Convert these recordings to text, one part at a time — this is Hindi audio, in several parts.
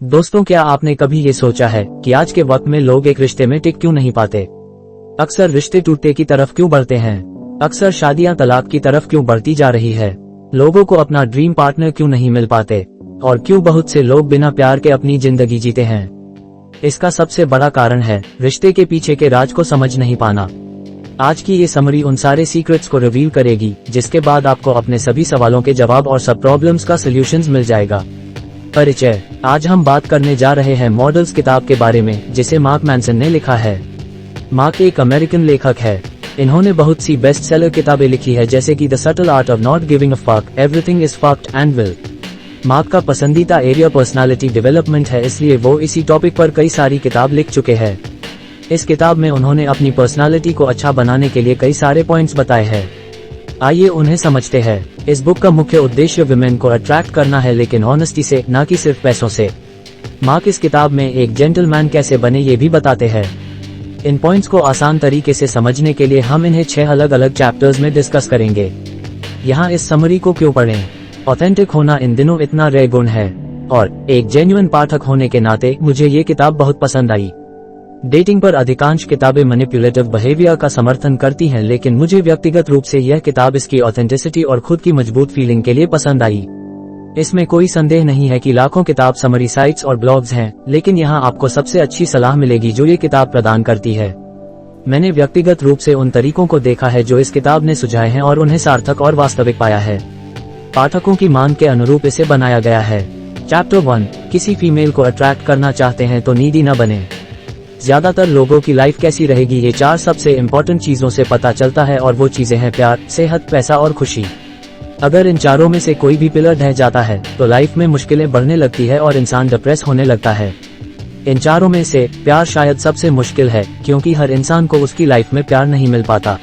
दोस्तों, क्या आपने कभी ये सोचा है कि आज के वक्त में लोग एक रिश्ते में टिक क्यों नहीं पाते? अक्सर रिश्ते टूटने की तरफ क्यों बढ़ते हैं? अक्सर शादियां तलाक की तरफ क्यों बढ़ती जा रही है? लोगों को अपना ड्रीम पार्टनर क्यों नहीं मिल पाते? और क्यों बहुत से लोग बिना प्यार के अपनी जिंदगी जीते हैं? इसका सबसे बड़ा कारण है रिश्ते के पीछे के राज को समझ नहीं पाना। आज की ये समरी उन सारे सीक्रेट्स को रिवील करेगी जिसके बाद आपको अपने सभी सवालों के जवाब और सब प्रॉब्लम्स का सॉल्यूशंस मिल जाएगा। परिचय। आज हम बात करने जा रहे हैं मॉडल्स किताब के बारे में, जिसे मार्क मैनसन ने लिखा है। मार्क एक अमेरिकन लेखक है। इन्होंने बहुत सी बेस्ट सेलर किताबें लिखी है, जैसे कि the subtle art of not giving a fuck, everything is fucked and will. Mark का पसंदीदा एरिया पर्सनालिटी डेवलपमेंट है, इसलिए वो इसी टॉपिक पर कई सारी किताब लिख चुके हैं। इस किताब में उन्होंने अपनी पर्सनालिटी को अच्छा बनाने के लिए कई सारे पॉइंट्स बताए हैं। आइए उन्हें समझते हैं। इस बुक का मुख्य उद्देश्य विमेन को अट्रैक्ट करना है, लेकिन ऑनेस्टी से, ना कि सिर्फ पैसों से। मार्क इस किताब में एक जेंटलमैन कैसे बने ये भी बताते हैं। इन पॉइंट्स को आसान तरीके से समझने के लिए हम इन्हें 6 अलग अलग चैप्टर्स में डिस्कस करेंगे। यहाँ इस समरी को क्यों पढ़ें? ऑथेंटिक होना इन दिनों इतना रेयर गुण है, और एक जेन्युइन पाठक होने के नाते मुझे ये किताब बहुत पसंद आई। डेटिंग पर अधिकांश किताबें मैनिपुलेटिव बिहेवियर का समर्थन करती हैं, लेकिन मुझे व्यक्तिगत रूप से यह किताब इसकी ऑथेंटिसिटी और खुद की मजबूत फीलिंग के लिए पसंद आई। इसमें कोई संदेह नहीं है कि लाखों किताब समरी साइट्स और ब्लॉग्स हैं, लेकिन यहाँ आपको सबसे अच्छी सलाह मिलेगी जो ये किताब प्रदान करती है। मैंने व्यक्तिगत रूप से उन तरीकों को देखा है जो इस किताब ने सुझाए हैं और उन्हें सार्थक और वास्तविक पाया है। पाठकों की मांग के अनुरूप इसे बनाया गया है। चैप्टर 1। किसी फीमेल को अट्रैक्ट करना चाहते हैं तो नीडी न बने। ज्यादातर लोगों की लाइफ कैसी रहेगी, ये 4 सबसे इम्पोर्टेंट चीजों से पता चलता है, और वो चीजें हैं प्यार, सेहत, पैसा और खुशी। अगर इन चारों में से कोई भी पिलर ढह जाता है तो लाइफ में मुश्किलें बढ़ने लगती है और इंसान डिप्रेस होने लगता है। इन चारों में से प्यार शायद सबसे मुश्किल है, क्योंकि हर इंसान को उसकी लाइफ में प्यार नहीं मिल पाता।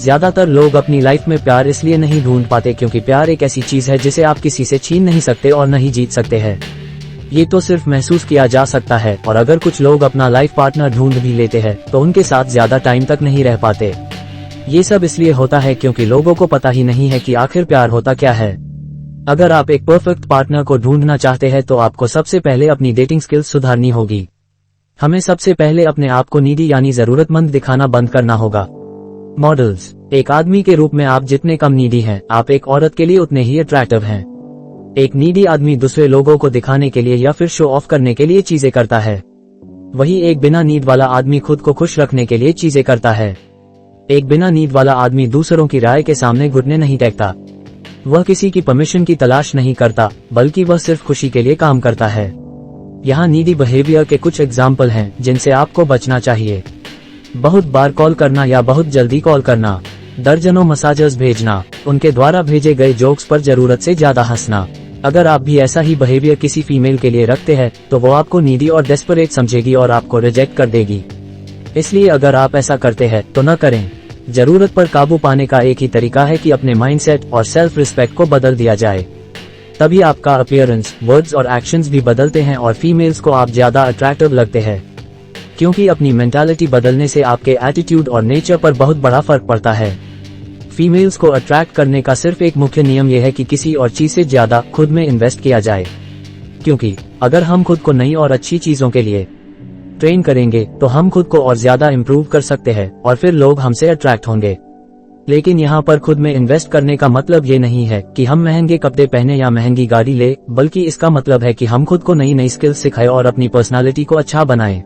ज्यादातर लोग अपनी लाइफ में प्यार इसलिए नहीं ढूंढ पाते क्योंकि प्यार एक ऐसी चीज है जिसे आप किसी से छीन नहीं सकते और नहीं जीत सकते हैं। ये तो सिर्फ महसूस किया जा सकता है, और अगर कुछ लोग अपना लाइफ पार्टनर ढूंढ भी लेते हैं तो उनके साथ ज्यादा टाइम तक नहीं रह पाते। ये सब इसलिए होता है क्योंकि लोगों को पता ही नहीं है कि आखिर प्यार होता क्या है। अगर आप एक परफेक्ट पार्टनर को ढूंढना चाहते हैं तो आपको सबसे पहले अपनी डेटिंग स्किल्स सुधारनी होगी। हमें सबसे पहले अपने आप को नीडी यानी जरूरतमंद दिखाना बंद करना होगा। मॉडल्स। एक आदमी के रूप में आप जितने कम नीडी हैं, आप एक औरत के लिए उतने ही अट्रैक्टिव हैं। एक नीडी आदमी दूसरे लोगों को दिखाने के लिए या फिर शो ऑफ करने के लिए चीजें करता है। वही एक बिना नीड वाला आदमी खुद को खुश रखने के लिए चीजें करता है। एक बिना नीड वाला आदमी दूसरों की राय के सामने घुटने नहीं टेकता। वह किसी की परमिशन की तलाश नहीं करता, बल्कि वह सिर्फ खुशी के लिए काम करता है। यहाँ नीडी बिहेवियर के कुछ एग्जाम्पल हैं जिनसे आपको बचना चाहिए। बहुत बार कॉल करना या बहुत जल्दी कॉल करना, दर्जनों मैसेजेस भेजना, उनके द्वारा भेजे गए जोक्स पर जरूरत से ज्यादा हंसना। अगर आप भी ऐसा ही बिहेवियर किसी फीमेल के लिए रखते हैं तो वो आपको नीडी और डेस्परेट समझेगी और आपको रिजेक्ट कर देगी। इसलिए अगर आप ऐसा करते हैं तो न करें। जरूरत पर काबू पाने का एक ही तरीका है कि अपने माइंडसेट और सेल्फ रिस्पेक्ट को बदल दिया जाए। तभी आपका अपीयरेंस, वर्ड्स और एक्शंस भी बदलते हैं और फीमेल्स को आप ज्यादा अट्रैक्टिव लगते हैं। क्योंकि अपनी मेंटालिटी बदलने से आपके एटीट्यूड और नेचर पर बहुत बड़ा फर्क पड़ता है। फीमेल्स को अट्रैक्ट करने का सिर्फ एक मुख्य नियम यह है कि किसी और चीज से ज्यादा खुद में इन्वेस्ट किया जाए। क्योंकि अगर हम खुद को नई और अच्छी चीजों के लिए ट्रेन करेंगे तो हम खुद को और ज्यादा इम्प्रूव कर सकते हैं, और फिर लोग हमसे अट्रैक्ट होंगे। लेकिन यहाँ पर खुद में इन्वेस्ट करने का मतलब ये नहीं है कि हम महंगे कपड़े पहने या महंगी गाड़ी ले, बल्कि इसका मतलब है कि हम खुद को नई नई स्किल्स सिखाएं और अपनी पर्सनालिटी को अच्छा बनाएं।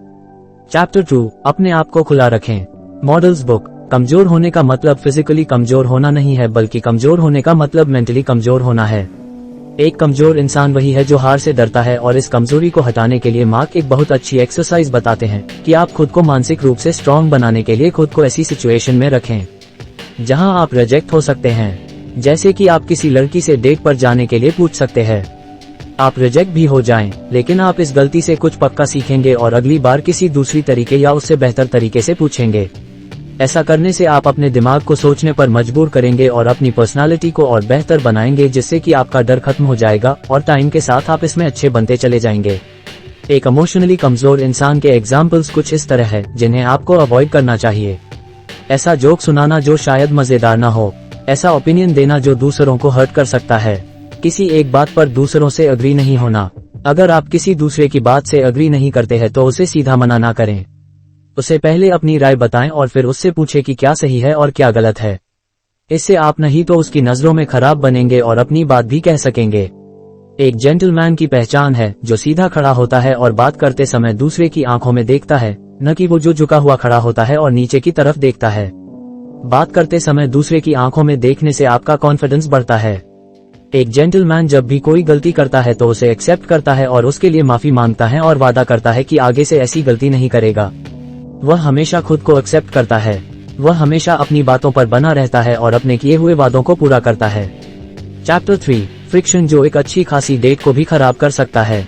चैप्टर 2। अपने आप को खुला रखें। Models book. कमजोर होने का मतलब फिजिकली कमजोर होना नहीं है, बल्कि कमजोर होने का मतलब मेंटली कमजोर होना है। एक कमजोर इंसान वही है जो हार से डरता है, और इस कमजोरी को हटाने के लिए मार्क एक बहुत अच्छी एक्सरसाइज बताते हैं कि आप खुद को मानसिक रूप से स्ट्रांग बनाने के लिए खुद को ऐसी सिचुएशन में रखें जहां आप रिजेक्ट हो सकते हैं। जैसे कि आप किसी लड़की से डेट पर जाने के लिए पूछ सकते हैं। आप रिजेक्ट भी हो जाएं, लेकिन आप इस गलती से कुछ पक्का सीखेंगे और अगली बार किसी दूसरी तरीके या उससे बेहतर तरीके से पूछेंगे। ऐसा करने से आप अपने दिमाग को सोचने पर मजबूर करेंगे और अपनी पर्सनालिटी को और बेहतर बनाएंगे, जिससे कि आपका डर खत्म हो जाएगा और टाइम के साथ आप इसमें अच्छे बनते चले जाएंगे। एक इमोशनली कमजोर इंसान के एग्जाम्पल्स कुछ इस तरह है जिन्हें आपको अवॉइड करना चाहिए। ऐसा जोक सुनाना जो शायद मजेदार ना हो, ऐसा ओपिनियन देना जो दूसरों को हर्ट कर सकता है, किसी एक बात पर दूसरों से अग्री नहीं होना, अगर आप किसी दूसरे की बात से अग्री नहीं करते हैं तो उसे सीधा मना ना करें। उसे पहले अपनी राय बताएं और फिर उससे पूछें कि क्या सही है और क्या गलत है। इससे आप नहीं तो उसकी नजरों में खराब बनेंगे और अपनी बात भी कह सकेंगे। एक जेंटलमैन की पहचान है जो सीधा खड़ा होता है और बात करते समय दूसरे की आंखों में देखता है, न कि वो जो झुका हुआ खड़ा होता है और नीचे की तरफ देखता है। बात करते समय दूसरे की आंखों में देखने से आपका कॉन्फिडेंस बढ़ता है। एक जेंटलमैन जब भी कोई गलती करता है तो उसे एक्सेप्ट करता है और उसके लिए माफी मांगता है और वादा करता है कि आगे से ऐसी गलती नहीं करेगा। वह हमेशा खुद को एक्सेप्ट करता है। वह हमेशा अपनी बातों पर बना रहता है और अपने किए हुए वादों को पूरा करता है। चैप्टर 3, फ्रिक्शन, जो एक अच्छी खासी डेट को भी खराब कर सकता है।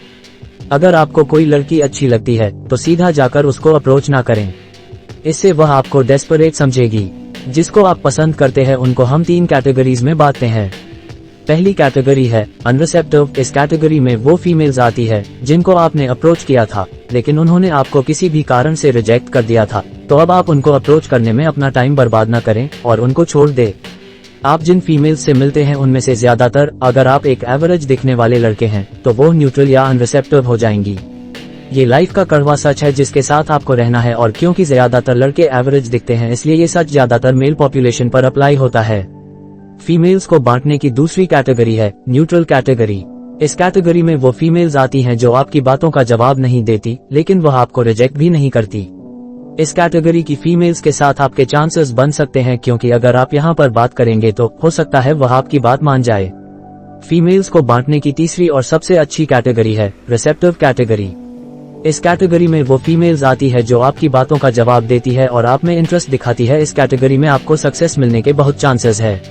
अगर आपको कोई लड़की अच्छी लगती है तो सीधा जाकर उसको अप्रोच ना करें। इससे वह आपको डेस्परेट समझेगी। जिसको आप पसंद करते हैं उनको हम 3 कैटेगरीज में बांटते हैं। पहली कैटेगरी है अनरिसेप्टिव। इस कैटेगरी में वो फीमेल्स आती है जिनको आपने अप्रोच किया था लेकिन उन्होंने आपको किसी भी कारण से रिजेक्ट कर दिया था, तो अब आप उनको अप्रोच करने में अपना टाइम बर्बाद न करें और उनको छोड़ दें। आप जिन फीमेल्स से मिलते हैं उनमें से ज्यादातर, अगर आप एक एवरेज दिखने वाले लड़के हैं तो वो न्यूट्रल या अनरिसेप्टिव हो जाएंगी। ये लाइफ का कड़वा सच है जिसके साथ आपको रहना है, और क्योंकि ज्यादातर लड़के एवरेज दिखते हैं इसलिए ये सच ज्यादातर मेल पॉपुलेशन पर अप्लाई होता है। फीमेल्स को बांटने की दूसरी कैटेगरी है न्यूट्रल कैटेगरी। इस कैटेगरी में वो फीमेल्स आती हैं जो आपकी बातों का जवाब नहीं देती लेकिन वह आपको रिजेक्ट भी नहीं करती। इस कैटेगरी की फीमेल्स के साथ आपके चांसेस बन सकते हैं, क्योंकि अगर आप यहाँ पर बात करेंगे तो हो सकता है वह आपकी बात मान जाए। फीमेल्स को बांटने की तीसरी और सबसे अच्छी कैटेगरी है रिसेप्टिव कैटेगरी। इस कैटेगरी में वो फीमेल्स आती है जो आपकी बातों का जवाब देती है और आप में इंटरेस्ट दिखाती है। इस कैटेगरी में आपको सक्सेस मिलने के बहुत चांसेस है।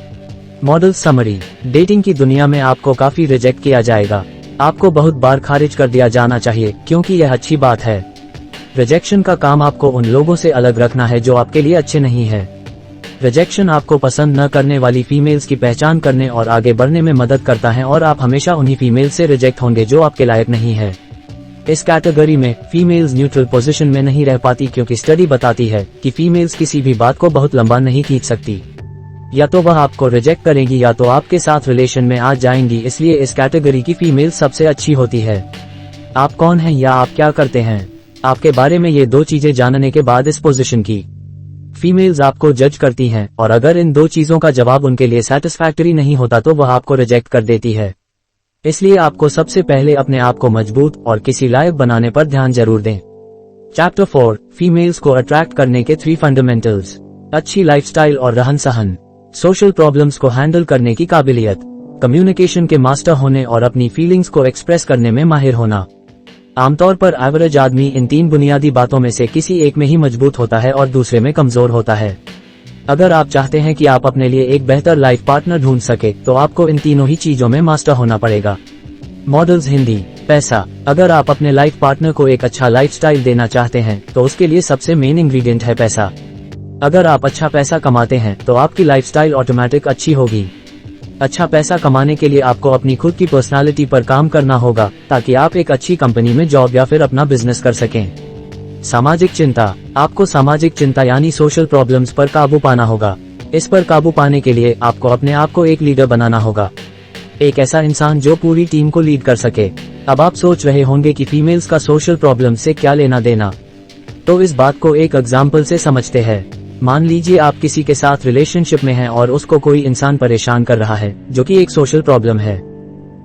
मॉडल समरी, डेटिंग की दुनिया में आपको काफी रिजेक्ट किया जाएगा। आपको बहुत बार खारिज कर दिया जाना चाहिए क्योंकि यह अच्छी बात है। रिजेक्शन का काम आपको उन लोगों से अलग रखना है जो आपके लिए अच्छे नहीं है। रिजेक्शन आपको पसंद न करने वाली फीमेल्स की पहचान करने और आगे बढ़ने में मदद करता है, और आप हमेशा उन्हीं फीमेल्स से रिजेक्ट होंगे जो आपके लायक नहीं है। इस कैटेगरी में फीमेल्स न्यूट्रल पोजीशन में नहीं रह पाती क्योंकि स्टडी बताती है कि फीमेल्स किसी भी बात को बहुत लंबा नहीं खींच सकती। या तो वह आपको रिजेक्ट करेंगी या तो आपके साथ रिलेशन में आ जाएंगी, इसलिए इस कैटेगरी की फीमेल सबसे अच्छी होती है। आप कौन हैं या आप क्या करते हैं, आपके बारे में ये 2 चीजें जानने के बाद इस पोजीशन की फीमेल्स आपको जज करती हैं, और अगर इन 2 चीजों का जवाब उनके लिए सेटिस्फैक्टरी नहीं होता तो वह आपको रिजेक्ट कर देती है। इसलिए आपको सबसे पहले अपने आप को मजबूत और किसी लायक बनाने पर ध्यान जरूर दें। चैप्टर 4, फीमेल्स को अट्रैक्ट करने के 3 फंडामेंटल्स। अच्छी लाइफस्टाइल और रहन सहन, सोशल प्रॉब्लम्स को हैंडल करने की काबिलियत, कम्युनिकेशन के मास्टर होने और अपनी फीलिंग्स को एक्सप्रेस करने में माहिर होना। आमतौर पर एवरेज आदमी इन 3 बुनियादी बातों में से किसी एक में ही मजबूत होता है और दूसरे में कमजोर होता है। अगर आप चाहते हैं कि आप अपने लिए एक बेहतर लाइफ पार्टनर ढूंढ सके तो आपको इन तीनों ही चीजों में मास्टर होना पड़ेगा। मॉडल्स हिंदी। पैसा, अगर आप अपने लाइफ पार्टनर को एक अच्छा लाइफस्टाइल देना चाहते हैं तो उसके लिए सबसे मेन इंग्रेडिएंट है पैसा। अगर आप अच्छा पैसा कमाते हैं तो आपकी लाइफस्टाइल ऑटोमेटिक अच्छी होगी। अच्छा पैसा कमाने के लिए आपको अपनी खुद की पर्सनालिटी पर काम करना होगा ताकि आप एक अच्छी कंपनी में जॉब या फिर अपना बिजनेस कर सकें। सामाजिक चिंता, आपको सामाजिक चिंता यानी सोशल प्रॉब्लम्स पर काबू पाना होगा। इस पर काबू पाने के लिए आपको अपने आप को एक लीडर बनाना होगा, एक ऐसा इंसान जो पूरी टीम को लीड कर सके। अब आप सोच रहे होंगे कि फीमेल्स का सोशल प्रॉब्लम से क्या लेना देना, तो इस बात को एक एग्जाम्पल से समझते हैं। मान लीजिए आप किसी के साथ रिलेशनशिप में हैं और उसको कोई इंसान परेशान कर रहा है जो कि एक सोशल प्रॉब्लम है,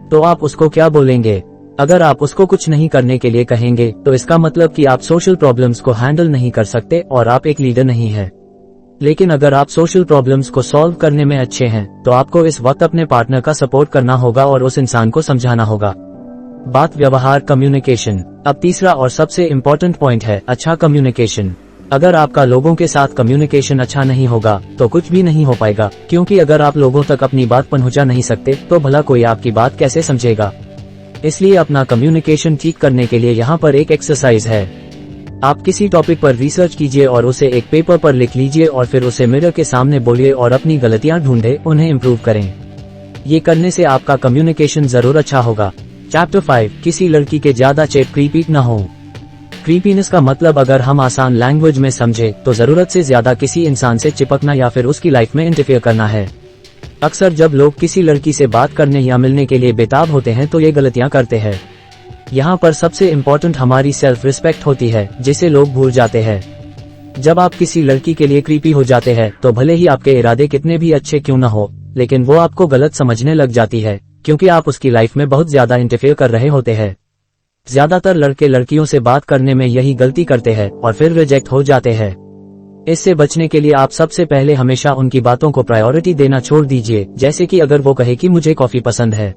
तो आप उसको क्या बोलेंगे? अगर आप उसको कुछ नहीं करने के लिए कहेंगे तो इसका मतलब कि आप सोशल प्रॉब्लम्स को हैंडल नहीं कर सकते और आप एक लीडर नहीं है। लेकिन अगर आप सोशल प्रॉब्लम्स को सॉल्व करने में अच्छे हैं तो आपको इस वक्त अपने पार्टनर का सपोर्ट करना होगा और उस इंसान को समझाना होगा। बात व्यवहार, कम्युनिकेशन। अब तीसरा और सबसे इम्पोर्टेंट पॉइंट है अच्छा कम्युनिकेशन। अगर आपका लोगों के साथ कम्युनिकेशन अच्छा नहीं होगा तो कुछ भी नहीं हो पाएगा, क्योंकि अगर आप लोगों तक अपनी बात पहुंचा नहीं सकते तो भला कोई आपकी बात कैसे समझेगा। इसलिए अपना कम्युनिकेशन ठीक करने के लिए यहाँ पर एक एक्सरसाइज है। आप किसी टॉपिक पर रिसर्च कीजिए और उसे एक पेपर पर लिख लीजिए और फिर उसे मिरर के सामने बोलिए और अपनी गलतियां ढूंढे, उन्हें इम्प्रूव करें। ये करने से आपका कम्युनिकेशन जरूर अच्छा होगा। चैप्टर 5, किसी लड़की के ज्यादा चेप क्रीपी न हो। क्रीपीनेस का मतलब अगर हम आसान लैंग्वेज में समझे तो जरूरत से ज्यादा किसी इंसान से चिपकना या फिर उसकी लाइफ में इंटरफेयर करना है। अक्सर जब लोग किसी लड़की से बात करने या मिलने के लिए बेताब होते हैं तो ये गलतियां करते हैं। यहाँ पर सबसे इम्पोर्टेंट हमारी सेल्फ रिस्पेक्ट होती है, जिसे लोग भूल जाते हैं। जब आप किसी लड़की के लिए क्रीपी हो जाते हैं तो भले ही आपके इरादे कितने भी अच्छे क्यों न हो, लेकिन वो आपको गलत समझने लग जाती है, क्योंकि आप उसकी लाइफ में बहुत ज्यादा इंटरफेयर कर रहे होते हैं। ज्यादातर लड़के लड़कियों से बात करने में यही गलती करते हैं और फिर रिजेक्ट हो जाते हैं। इससे बचने के लिए आप सबसे पहले हमेशा उनकी बातों को प्रायोरिटी देना छोड़ दीजिए। जैसे कि अगर वो कहे कि मुझे कॉफी पसंद है,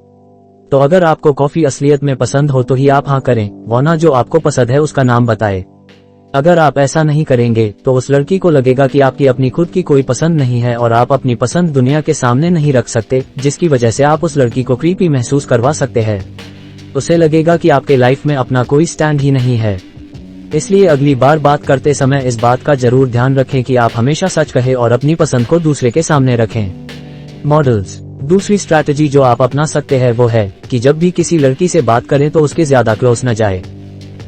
तो अगर आपको कॉफी असलियत में पसंद हो तो ही आप हाँ करें, वरना जो आपको पसंद है उसका नाम बताए। अगर आप ऐसा नहीं करेंगे तो उस लड़की को लगेगा कि आपकी अपनी खुद की कोई पसंद नहीं है और आप अपनी पसंद दुनिया के सामने नहीं रख सकते, जिसकी वजह से आप उस लड़की को क्रीपी महसूस करवा सकते हैं। उसे लगेगा कि आपके लाइफ में अपना कोई स्टैंड ही नहीं है। इसलिए अगली बार बात करते समय इस बात का जरूर ध्यान रखें कि आप हमेशा सच कहें और अपनी पसंद को दूसरे के सामने रखें। मॉडल्स, दूसरी स्ट्रैटेजी जो आप अपना सकते हैं वो है कि जब भी किसी लड़की से बात करें तो उसके ज्यादा क्लोज न जाए।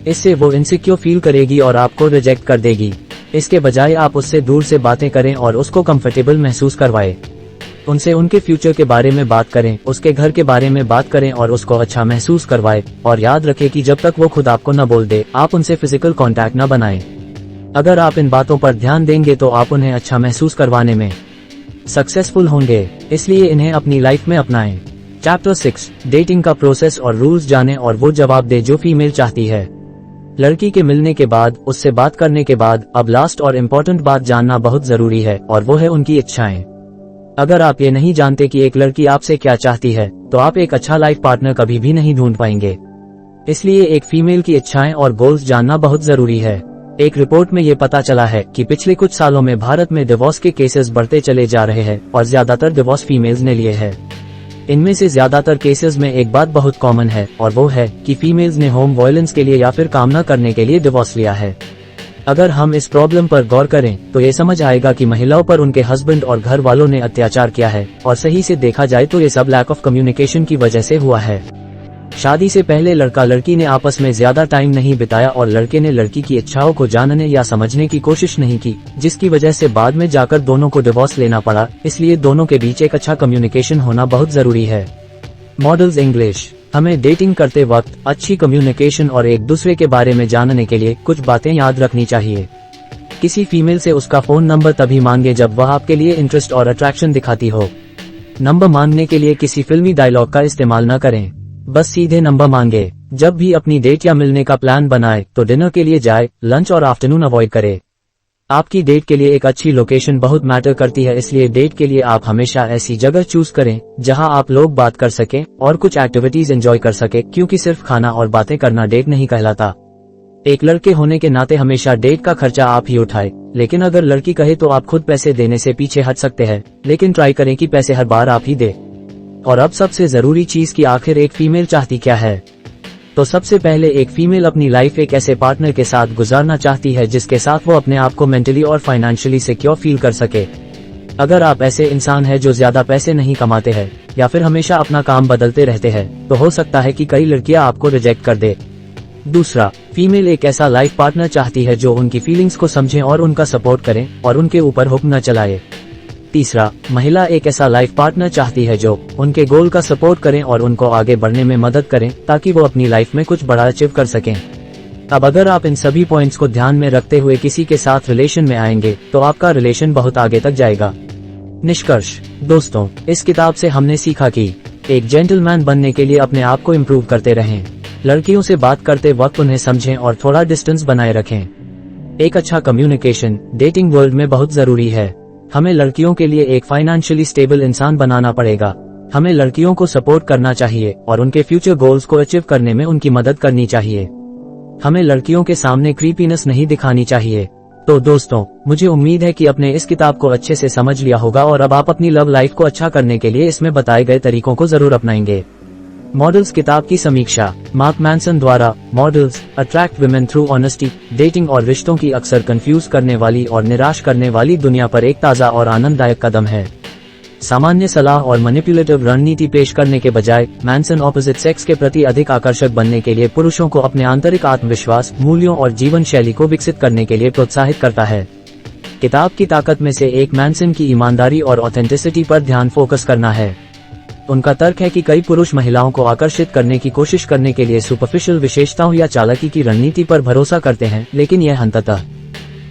इससे वो इनसिक्योर फील करेगी और आपको रिजेक्ट कर देगी। इसके बजाय आप उससे दूर से बातें करें और उसको कंफर्टेबल महसूस करवाएं। उनसे उनके फ्यूचर के बारे में बात करें, उसके घर के बारे में बात करें और उसको अच्छा महसूस करवाएं। और याद रखें कि जब तक वो खुद आपको न बोल दे, आप उनसे फिजिकल कांटेक्ट न बनाएं। अगर आप इन बातों पर ध्यान देंगे तो आप उन्हें अच्छा महसूस करवाने में सक्सेसफुल होंगे। इसलिए इन्हें अपनी लाइफ में अपनाएं। चैप्टर 6, डेटिंग का प्रोसेस और रूल्स जाने और वो जवाब दे जो फीमेल चाहती है। लड़की के मिलने के बाद, उससे बात करने के बाद अब लास्ट और इम्पोर्टेंट बात जानना बहुत जरूरी है, और वो है उनकी इच्छाएं। अगर आप ये नहीं जानते कि एक लड़की आपसे क्या चाहती है, तो आप एक अच्छा लाइफ पार्टनर कभी भी नहीं ढूंढ पाएंगे। इसलिए एक फीमेल की इच्छाएं और गोल्स जानना बहुत जरूरी है। एक रिपोर्ट में ये पता चला है कि पिछले कुछ सालों में भारत में डिवोर्स के केसेस बढ़ते चले जा रहे हैं और ज्यादातर डिवोर्स फीमेल्स ने लिए हैं। इनमें से ज्यादातर केसेस में एक बात बहुत कॉमन है, और वो है कि फीमेल्स ने होम वायलेंस के लिए या फिर काम न करने के लिए डिवोर्स लिया है। अगर हम इस प्रॉब्लम पर गौर करें तो ये समझ आएगा कि महिलाओं पर उनके हस्बैंड और घर वालों ने अत्याचार किया है, और सही से देखा जाए तो ये सब लैक ऑफ कम्युनिकेशन की वजह से हुआ है। शादी से पहले लड़का लड़की ने आपस में ज्यादा टाइम नहीं बिताया और लड़के ने लड़की की इच्छाओं को जानने या समझने की कोशिश नहीं की, जिसकी वजह से बाद में जाकर दोनों को डिवोर्स लेना पड़ा। इसलिए दोनों के बीच एक अच्छा कम्युनिकेशन होना बहुत जरूरी है। मॉडल्स इंग्लिश, हमें डेटिंग करते वक्त अच्छी कम्युनिकेशन और एक दूसरे के बारे में जानने के लिए कुछ बातें याद रखनी चाहिए। किसी फीमेल से उसका फोन नंबर तभी मांगे जब वह आपके लिए इंटरेस्ट और अट्रैक्शन दिखाती हो। नंबर मांगने के लिए किसी फिल्मी डायलॉग का इस्तेमाल न करें, बस सीधे नंबर मांगे। जब भी अपनी डेट या मिलने का प्लान बनाए तो डिनर के लिए जाए, लंच और आफ्टरनून अवॉइड करे। आपकी डेट के लिए एक अच्छी लोकेशन बहुत मैटर करती है, इसलिए डेट के लिए आप हमेशा ऐसी जगह चूज करें जहां आप लोग बात कर सकें और कुछ एक्टिविटीज एंजॉय कर सके, क्योंकि सिर्फ खाना और बातें करना डेट नहीं कहलाता। एक लड़के होने के नाते हमेशा डेट का खर्चा आप ही उठाए, लेकिन अगर लड़की कहे तो आप खुद पैसे देने से पीछे हट सकते हैं, लेकिन ट्राई करें कि पैसे हर बार आप ही दे। और अब सबसे जरूरी चीज कि आखिर एक फीमेल चाहती क्या है। तो सबसे पहले एक फीमेल अपनी लाइफ एक ऐसे पार्टनर के साथ गुजारना चाहती है जिसके साथ वो अपने आप को मेंटली और फाइनेंशियली सिक्योर फील कर सके। अगर आप ऐसे इंसान हैं जो ज्यादा पैसे नहीं कमाते हैं या फिर हमेशा अपना काम बदलते रहते हैं, तो हो सकता है कि कई लड़कियां आपको रिजेक्ट कर दे। दूसरा, फीमेल एक ऐसा लाइफ पार्टनर चाहती है जो उनकी फीलिंग्स को समझे और उनका सपोर्ट करें और उनके ऊपर हुक्म न चलाए। तीसरा, महिला एक ऐसा लाइफ पार्टनर चाहती है जो उनके गोल का सपोर्ट करें और उनको आगे बढ़ने में मदद करें, ताकि वो अपनी लाइफ में कुछ बड़ा अचीव कर सकें। अब अगर आप इन सभी पॉइंट्स को ध्यान में रखते हुए किसी के साथ रिलेशन में आएंगे तो आपका रिलेशन बहुत आगे तक जाएगा। निष्कर्ष, दोस्तों, इस किताब से हमने सीखा कि एक जेंटलमैन बनने के लिए अपने आप को इम्प्रूव करते रहें। लड़कियों से बात करते वक्त उन्हें समझें और थोड़ा डिस्टेंस बनाए रखें। एक अच्छा कम्युनिकेशन डेटिंग वर्ल्ड में बहुत जरूरी है। हमें लड़कियों के लिए एक फाइनेंशियली स्टेबल इंसान बनाना पड़ेगा। हमें लड़कियों को सपोर्ट करना चाहिए और उनके फ्यूचर गोल्स को अचीव करने में उनकी मदद करनी चाहिए। हमें लड़कियों के सामने क्रीपीनेस नहीं दिखानी चाहिए। तो दोस्तों, मुझे उम्मीद है कि आपने इस किताब को अच्छे से समझ लिया होगा और अब आप अपनी लव लाइफ को अच्छा करने के लिए इसमें बताए गए तरीकों को जरूर अपनाएंगे। मॉडल्स किताब की समीक्षा, मार्क मैनसन द्वारा। Models attract women through honesty. Dating और रिश्तों की अक्सर कंफ्यूज करने वाली और निराश करने वाली दुनिया पर एक ताज़ा और आनंददायक कदम है। सामान्य सलाह और मैनिपुलेटिव रणनीति पेश करने के बजाय मैनसन ऑपोजिट सेक्स के प्रति अधिक आकर्षक बनने के लिए पुरुषों को अपने आंतरिक आत्मविश्वास, मूल्यों और जीवन शैली को विकसित करने के लिए प्रोत्साहित करता है। किताब की ताकत में से एक मैनसन की ईमानदारी और ऑथेंटिसिटी पर ध्यान फोकस करना है। उनका तर्क है कि कई पुरुष महिलाओं को आकर्षित करने की कोशिश करने के लिए सुपरफिशियल विशेषताओं या चालाकी की रणनीति पर भरोसा करते हैं, लेकिन यह अंततः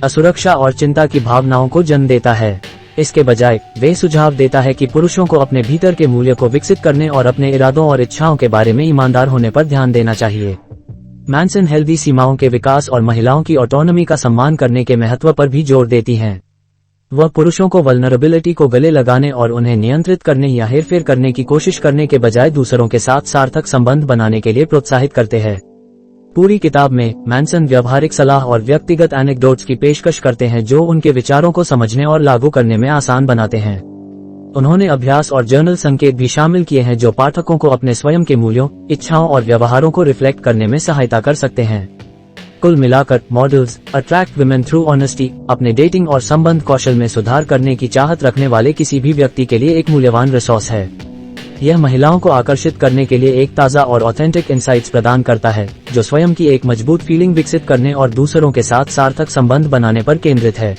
असुरक्षा और चिंता की भावनाओं को जन्म देता है। इसके बजाय वे सुझाव देता है कि पुरुषों को अपने भीतर के मूल्य को विकसित करने और अपने इरादों और इच्छाओं के बारे में ईमानदार होने पर ध्यान देना चाहिए। मैनसन हेल्दी सीमाओं के विकास और महिलाओं की ऑटोनॉमी का सम्मान करने के महत्व पर भी जोर देती हैं। वह पुरुषों को वल्नरेबिलिटी को गले लगाने और उन्हें नियंत्रित करने या हेरफेर करने की कोशिश करने के बजाय दूसरों के साथ सार्थक संबंध बनाने के लिए प्रोत्साहित करते हैं। पूरी किताब में मैनसन व्यावहारिक सलाह और व्यक्तिगत एनेक्डोट्स की पेशकश करते हैं जो उनके विचारों को समझने और लागू करने में आसान बनाते हैं। उन्होंने अभ्यास और जर्नल संकेत भी शामिल किए हैं जो पाठकों को अपने स्वयं के मूल्यों, इच्छाओं और व्यवहारों को रिफ्लेक्ट करने में सहायता कर सकते हैं। कुल मिलाकर models attract women through honesty अपने डेटिंग और संबंध कौशल में सुधार करने की चाहत रखने वाले किसी भी व्यक्ति के लिए एक मूल्यवान रिसोर्स है। यह महिलाओं को आकर्षित करने के लिए एक ताज़ा और ऑथेंटिक इंसाइट्स प्रदान करता है जो स्वयं की एक मजबूत फीलिंग विकसित करने और दूसरों के साथ सार्थक संबंध बनाने पर केंद्रित है।